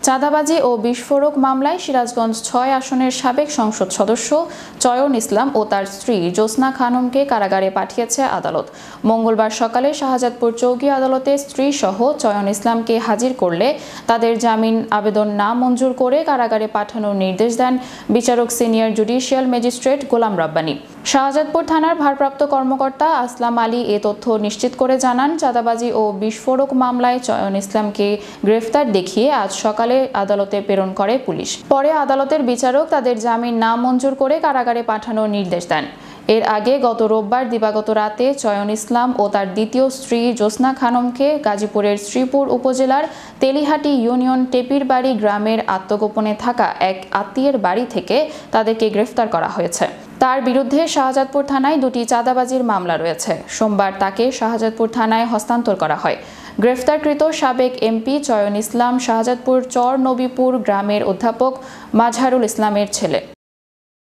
চাঁদাবাজি ও বিস্ফোরক মামলায় সিরাজগঞ্জ ৬ আসনের সাবেক সংসদ সদস্য চয়ন ইসলাম ও তার স্ত্রী জ্যোৎস্না খানমকে কারাগারে পাঠিয়েছে আদালত। মঙ্গলবার সকালে শাহজাদপুর চৌকি আদালতে স্ত্রী সহ চয়ন ইসলামকে হাজির করলে তাদের জামিন আবেদন না মঞ্জুর করে কারাগারে পাঠানোর নির্দেশ দেন বিচারক senior judicial magistrate Golam Rabbani. Shahzadpur থানার ভারপ্রাপ্ত কর্মকর্তা আসলাম আলী এ তথ্য নিশ্চিত করে জানান, চাঁদাবাজি ও বিস্ফোরক মামলায় চয়ন ইসলামকে গ্রেফতার দেখিয়ে আজ সকালে আদালতে প্রেরণ করে পুলিশ। পরে আদালতের বিচারক তাদের জামিন না মঞ্জুর করে কারাগারে পাঠানোর নির্দেশ দেন। এর আগে গত রোববার দিবাগত রাতে চয়ন ইসলাম ও তার দ্বিতীয় স্ত্রী জ্যোৎস্না খানমকে গাজীপুরের শ্রীপুর উপজেলার তেলিহাটি ইউনিয়ন টেপিরবাড়ি গ্রামের আত্মগোপনে থাকা এক আত্মীয়ের বাড়ি থেকে তাদেরকে গ্রেফতার করা হয়েছে। তার বিরুদ্ধে শাহজাদপুর থানায় দুটি চাঁদাবাজির মামলা রয়েছে। সোমবার তাকে শাহজাদপুর থানায় হস্তান্তর করা হয়। গ্রেফতারকৃত সাবেক এমপি চয়ন ইসলাম শাহজাদপুর চর নবীপুর গ্রামের অধ্যাপক মাজহারুল ইসলামের ছেলে।